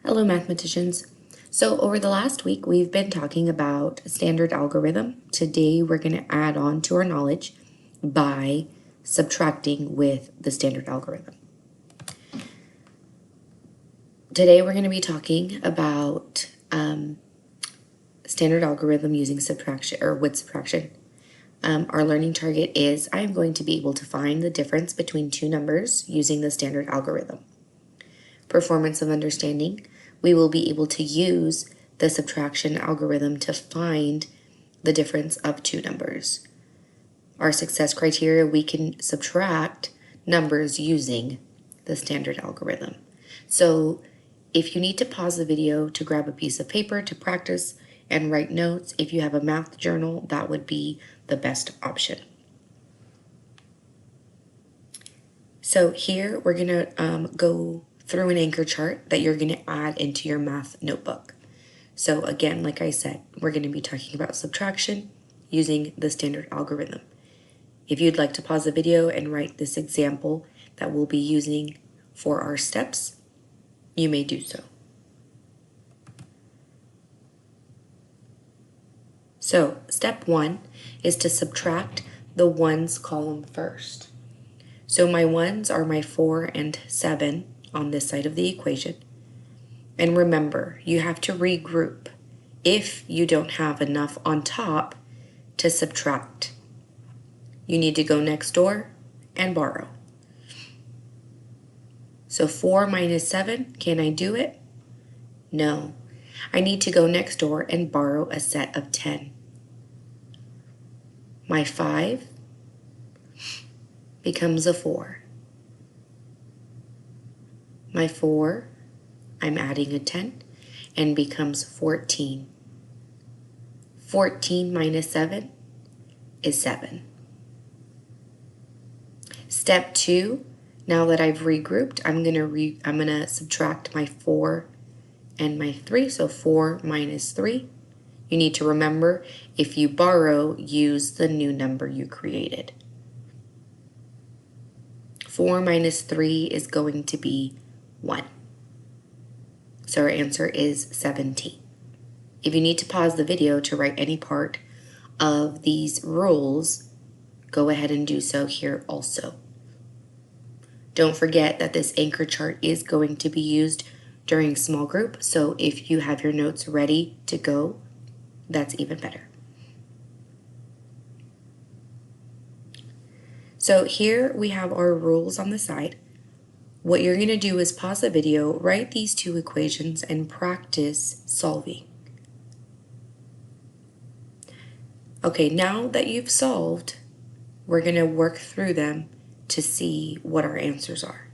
Hello, mathematicians. So over the last week, we've been talking about standard algorithm. Today, we're going to add on to our knowledge by subtracting with the standard algorithm. Today, we're going to be talking about standard algorithm using subtraction or with subtraction. Our learning target is I am going to be able to find the difference between two numbers using the standard algorithm. Performance of understanding, we will be able to use the subtraction algorithm to find the difference of two numbers. Our success criteria, we can subtract numbers using the standard algorithm. So if you need to pause the video to grab a piece of paper to practice and write notes, if you have a math journal, that would be the best option. So here we're going to go through an anchor chart that you're going to add into your math notebook. So again, like I said, we're going to be talking about subtraction using the standard algorithm. If you'd like to pause the video and write this example that we'll be using for our steps, you may do so. So step 1 is to subtract the ones column first. So my ones are my 4 and 7 on this side of the equation. And remember, you have to regroup if you don't have enough on top to subtract. You need to go next door and borrow. So 4 minus 7, can I do it? No. I need to go next door and borrow a set of 10. My 5 becomes a 4. My 4, I'm adding a 10, and becomes 14. 14 minus 7 is 7. Step 2, now that I've regrouped, I'm gonna subtract my 4 and my 3, so 4 minus 3. You need to remember, if you borrow, use the new number you created. 4 minus 3 is going to be 1. So our answer is 17. If you need to pause the video to write any part of these rules, go ahead and do so here also. Don't forget that this anchor chart is going to be used during small group, so if you have your notes ready to go, that's even better. So here we have our rules on the side. What you're going to do is pause the video, write these two equations, and practice solving. Okay, now that you've solved, we're going to work through them to see what our answers are.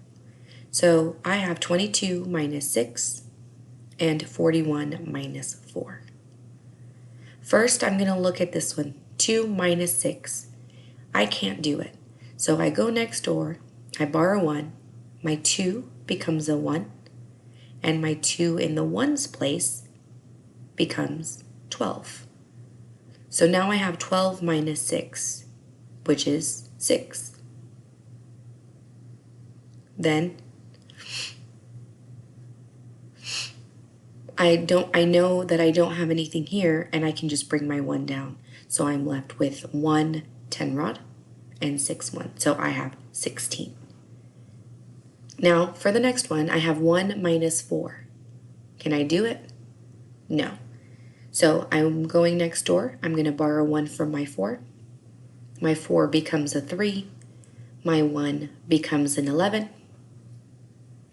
So I have 22 minus 6 and 41 minus 4. First, I'm going to look at this one, 2 minus 6. I can't do it. So I go next door, I borrow 1, my 2 becomes a 1, and my 2 in the ones place becomes 12. So now I have 12 minus 6, which is 6. Then I know that I don't have anything here, and I can just bring my 1 down. So I'm left with 1 10 rod and 6 1. So I have 16. Now for the next one, I have 1 minus 4. Can I do it? No. So I'm going next door. I'm going to borrow 1 from my 4. My 4 becomes a 3. My 1 becomes an 11.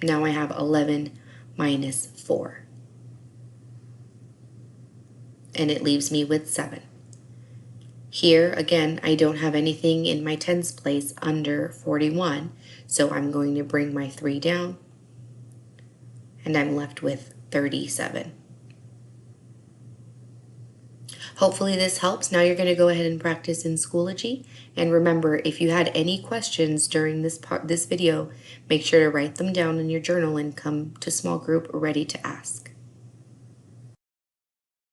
Now I have 11 minus 4. And it leaves me with 7. Here, again, I don't have anything in my tens place under 41, so I'm going to bring my 3 down, and I'm left with 37. Hopefully this helps. Now you're going to go ahead and practice in Schoology, and remember, if you had any questions during this video, make sure to write them down in your journal and come to small group ready to ask.